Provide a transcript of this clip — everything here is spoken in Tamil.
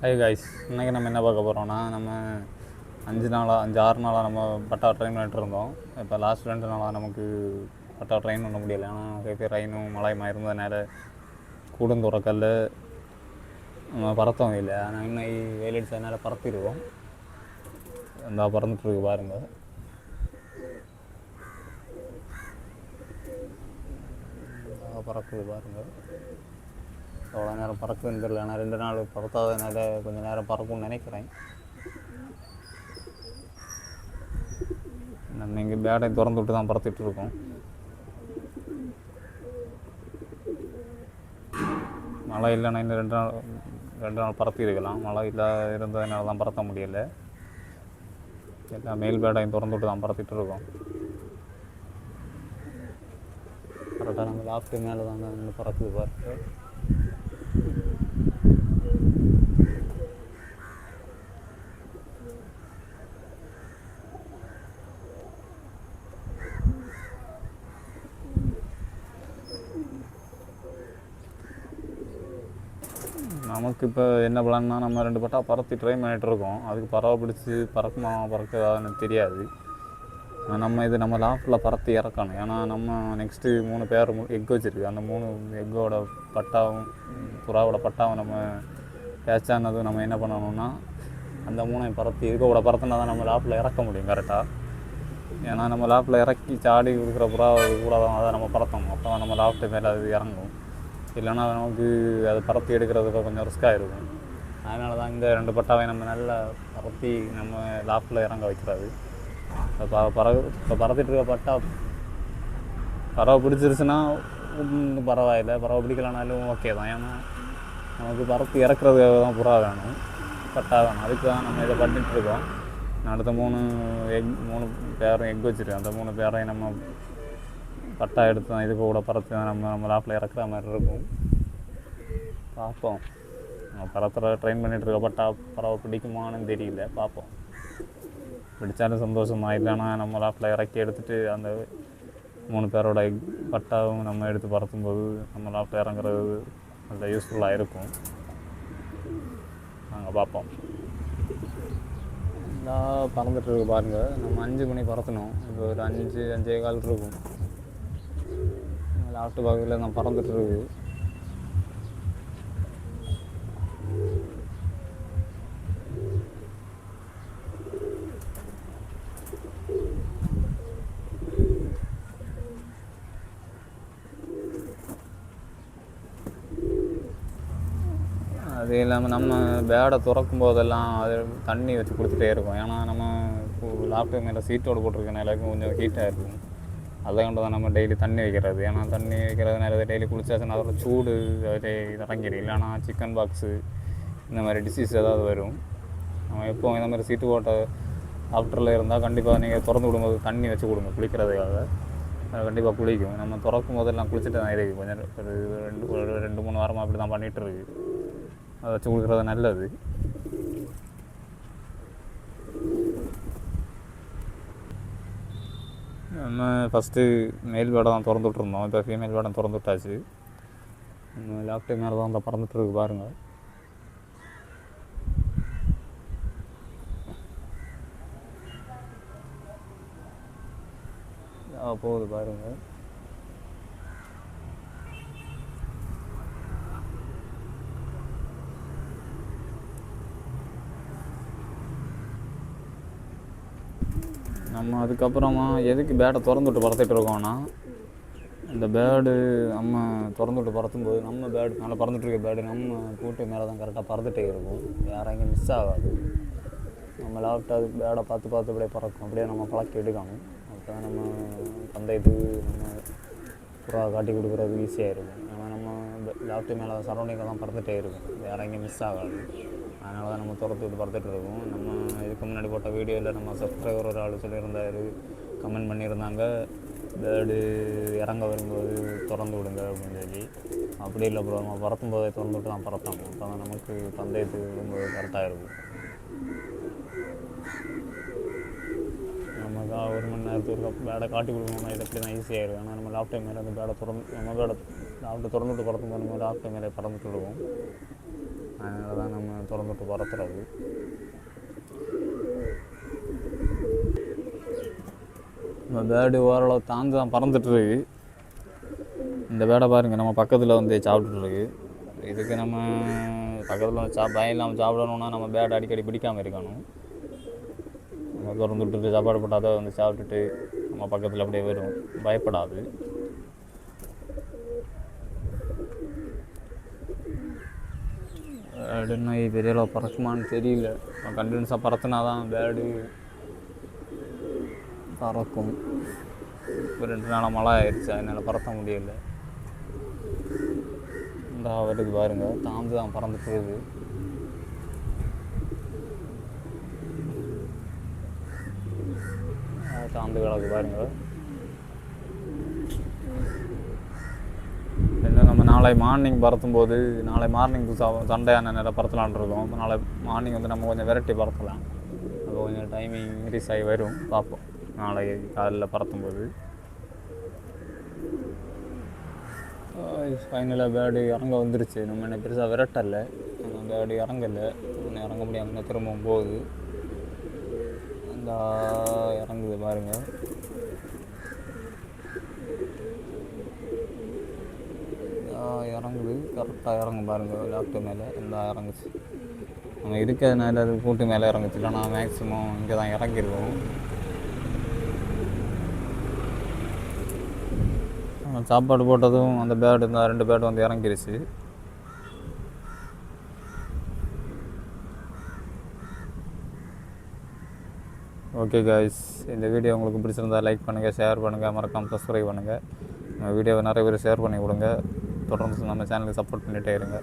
ஹை காய்ஸ், இன்றைக்கி நம்ம என்ன பார்க்க போகிறோம்னா, நம்ம 6 நாளாக நம்ம பட்டா ட்ரெயின் பண்ணிட்டு இருந்தோம். இப்போ லாஸ்ட் 2 நாளாக நமக்கு பட்டா ட்ரெயின் பண்ண முடியலை. ஆனால் நிறைய ரெயினும் மழையுமா இருந்ததுனால கூடும் துறக்கல்ல நம்ம பறத்தவும் இல்லை. ஆனால் இன்னைக்கு வெயில் அடித்ததுனால பறத்திடுவோம். இந்த பறந்துட்டுருக்கு பாருங்கள். பறக்குது பாருங்கள். எவ்வளோ நேரம் பறக்குதுன்னு தெரியல. ஆனால் 2 நாள் பறத்தாததுனால கொஞ்சம் நேரம் பறக்கும்னு நினைக்கிறேன். நம்ம இங்கே பேடை திறந்து விட்டு தான் பறத்துட்ருக்கோம். மழை இல்லைன்னா இன்னும் 2 நாள் பறத்தி இருக்கலாம். மழை இருந்ததுனால தான் பறத்த முடியலை. எல்லாம் மேல் பேடையும் திறந்து விட்டு தான் பறத்துட்ருக்கோம். கரெக்டாக நம்ம லாஃப்ட்டு மேலே தான் நின்று பறக்குது பாருங்க. நமக்கு இப்போ என்ன பிளான்னா, நம்ம 2 பட்டா பறத்தி ட்ரை பண்ணிகிட்ருக்கோம். அதுக்கு பறவை பிடிச்சி பறக்குமா பறக்குதான்னு தெரியாது. நம்ம லாஃப்டில் பறத்து இறக்கணும். ஏன்னா நம்ம நெக்ஸ்ட்டு 3 பேர் எக் வச்சுருக்கு. அந்த 3 எக்கோட பட்டாவும் புறாவோட பட்டாவும் நம்ம பேச்சானதும் நம்ம என்ன பண்ணணும்னா, அந்த 3ஐயும் பறத்தி இதுக்கோட பறத்துனா தான் நம்ம லாஃப்டில் இறக்க முடியும் கரெக்டாக. ஏன்னா நம்ம லாஃப்டில் இறக்கி சாடி கொடுக்குற புறா கூட தான் அதை நம்ம பறத்தணும். அப்போ தான் நம்ம லாஃப்ட்டு மேலே அது இறங்கும். இல்லைன்னா நமக்கு அதை பறத்தி எடுக்கிறதுக்கு கொஞ்சம் ரிஸ்க்காக இருக்கும். அதனால தான் இந்த 2 பட்டாவை நம்ம நல்லா பறத்தி நம்ம லாஃப்டில் இறங்க வைக்கிறது. இப்போ பறந்துட்டுருக்க பட்டா பறவை பிடிச்சிருச்சுன்னா பரவாயில்லை, பறவை பிடிக்கலனாலும் ஓகே தான். ஏன்னா நமக்கு பறத்து இறக்குறதுக்காக தான் புறா வேணும், பட்டா வேணும். அதுக்கு தான் நம்ம இதை பண்ணிகிட்ருக்கோம். அடுத்த 3 பேரும் எக் வச்சுருக்கோம். அந்த 3 பேரையும் நம்ம பட்டா எடுத்து தான் இதுக்கு கூட பறத்து தான் நம்ம லாஃப்டில் இறக்குற மாதிரி இருக்கும். பார்ப்போம். நம்ம பறத்துற ட்ரெயின் பண்ணிகிட்ருக்க பட்டா பறவை பிடிக்குமான்னு தெரியல, பார்ப்போம். பிடிச்சாலும் சந்தோஷமாக. இல்லைன்னா நம்ம லாஃப்டில் இறக்கி எடுத்துகிட்டு அந்த 3 பேரோட பட்டாவும் நம்ம எடுத்து பறத்தும்போது நம்ம லாஃப்டில் இறங்குறது நல்ல யூஸ்ஃபுல்லாக இருக்கும். நாங்கள் பார்ப்போம். எல்லாம் பறந்துட்டுருக்கு பாருங்கள். நம்ம 5 மணி பறத்தணும். இப்போ ஒரு 5-5:15 இருக்கும். லாஃப்ட் பக்கத்தில் நான் பறந்துட்டுருக்கு. அது இல்லாமல் நம்ம பேடை திறக்கும் போதெல்லாம் அது தண்ணி வச்சு கொடுத்துட்டே இருக்கும். ஏன்னா நம்ம லாஃப்ட்டு மேலே சீட்டோடு போட்டிருக்கனால கொஞ்சம் ஹீட்டாக இருக்கும். அதை கொண்டு தான் நம்ம டெய்லி தண்ணி வைக்கிறது. ஏன்னா தண்ணி வைக்கிறதுனால டெய்லி குளிச்சாச்சுன்னா அதோட சூடு அதை இறங்கிடும். இல்லைன்னா சிக்கன் பாக்ஸு இந்த மாதிரி டிசீஸ் ஏதாவது வரும். நம்ம எப்போ இந்த மாதிரி சீட்டு போட்ட டாக்டரில் இருந்தால் கண்டிப்பாக நீங்கள் திறந்து விடும்போது தண்ணி வச்சு கொடுங்க குளிக்கிறதுக்காக. அது கண்டிப்பாக குளிக்கும். நம்ம திறக்கும் போதெல்லாம் குளிச்சுட்டு தான் இருக்குது. கொஞ்சம் ஒரு 2-3 வாரமாக அப்படி தான் பண்ணிகிட்ருக்கு. அதை வச்சு கொடுக்குறது நல்லது. நம்ம ஃபஸ்ட்டு மேல் வேடை தான் திறந்து விட்ருந்தோம். இப்போ ஃபீமேல் வேடம் திறந்து விட்டாச்சு. நம்ம லாஃப்ட்டு மேலே தான் பறந்துட்டுருக்கு பாருங்கள். போகுது பாருங்கள். நம்ம அதுக்கப்புறமா எதுக்கு பேடை திறந்துவிட்டு பறத்துட்டு இருக்கோம்னா, இந்த பேடு நம்ம திறந்துவிட்டு பறத்தும்போது நம்ம பேடு நல்லா பறந்துட்டுருக்க பேடு நம்ம கூட்டு மேலே தான் கரெக்டாக பறந்துகிட்டே இருக்கும். யாரும் எங்கேயும் மிஸ் ஆகாது. நம்ம லாஃப்ட்டு அது பேடை பார்த்து அப்படியே பறக்கும். அப்படியே நம்ம பழக்கி எடுக்கணும். அப்போ தான் நம்ம பந்தயத்துக்கு நம்ம புறா காட்டி கொடுக்குறது ஈஸியாக இருக்கும். ஏன்னா நம்ம லாஃப்ட்டு மேலே சரௌண்டிங்கில் தான் பறந்துகிட்டே இருக்கும். வேறு எங்கேயும் மிஸ் ஆகாது. அதனால தான் நம்ம திறந்துவிட்டு பறந்துட்டுருக்கோம். நம்ம இதுக்கு முன்னாடி போட்ட வீடியோவில் நம்ம சப்ஸ்கிரைபர் ஒரு ஆள் சொல்லியிருந்தார், கமெண்ட் பண்ணியிருந்தாங்க, பேர்டு இறங்க வரும்போது திறந்து விடுங்க அப்படின்னு சொல்லி. அப்படி இல்லை ப்ரோ, நம்ம பறக்கும் போதே திறந்து விட்டு தான் பறத்தோம். அப்போ தான் நமக்கு பந்தயத்துக்கு விடும்போது கரெக்டாக இருக்கும். நம்ம 1 மணி நேரத்துக்கு பேடை காட்டி கொடுக்கணும்னா இது எப்படி தான் ஈஸியாக இருக்கும். ஆனால் நம்ம லாஃப்ட் மேலே அந்த பேடை லாஃப்ட்டு திறந்துவிட்டு பறக்கும்போது நம்ம லாஃப்ட் மேலே பறந்துட்டு விடுவோம். அதனால தான் நம்ம திறந்துட்டு பறத்துறது. நம்ம பேர்டு ஓரளவு தாழ்ந்து தான் பறந்துட்டுருக்கு. இந்த பேடை பாருங்கள், நம்ம பக்கத்தில் வந்து சாப்பிட்டுருக்கு. இதுக்கு நம்ம பக்கத்தில் வந்து பயம் இல்லாமல் சாப்பிடணுன்னா நம்ம பேடை அடிக்கடி பிடிக்காமல் இருக்கணும். நம்ம திறந்து விட்டுட்டு சாப்பாடு போட்டால் அதை வந்து சாப்பிட்டுட்டு நம்ம பக்கத்தில் அப்படியே வரும், பயப்படாது. பேர்டுன்னா பெரிய அளவு பறக்குமான்னு தெரியல. கண்டினியூஸாக பறத்துனா தான் பேர்டு பறக்கும். இப்போ 2 நாளாக மழை ஆயிடுச்சு, அதனால் பறத்த முடியல. இந்த வருது பாருங்கள், தாழ்ந்து தான் பறந்துட்டு இருக்குது. தாழ்ந்து கிடக்கு பாருங்கள். இன்னும் நம்ம நாளை மார்னிங் பறத்தும்போது, நாளை மார்னிங் சண்டையான நேரம் பறத்தலான் இருக்கோம். இப்போ நாளை மார்னிங் வந்து நம்ம கொஞ்சம் வெரைட்டி பறத்தலாம். அப்போ கொஞ்சம் டைமிங் இன்க்ரீஸ் ஆகி வரும், பார்ப்போம் நாளை காலையில் பறத்தும்போது. ஃபைனலாக பேர்டு இறங்க வந்துருச்சு. நம்ம என்ன பெருசாக விரட்டலை, பேர்டு இறங்கலை. இன்னும் இறங்க முடியாமல் திரும்பவும் போகுது. இந்த இறங்குது பாருங்கள். இறங்குது, கரெக்டாக இறங்கும் பாருங்கள். லேப்டாப் மேலே இந்த இறங்குச்சு. நம்ம இருக்கிறதுனால அது கூட்டு மேலே இறங்குச்சு, இல்லைனா மேக்ஸிமம் இங்கே தான் இறங்கிடுவோம். சாப்பாடு போட்டதும் அந்த பேர்டு, இந்த 2 பேர்டு வந்து இறங்கிருச்சு. ஓகே காய்ஸ், இந்த வீடியோ உங்களுக்கு பிடிச்சிருந்தா லைக் பண்ணுங்கள், ஷேர் பண்ணுங்கள், மறக்காமல் சப்ஸ்கிரைப் பண்ணுங்கள். வீடியோவை நிறைய பேர் ஷேர் பண்ணி கொடுங்க. தொடர்ந்து நம்ம சேனலுக்கு சப்போர்ட் பண்ணிகிட்டே இருங்க.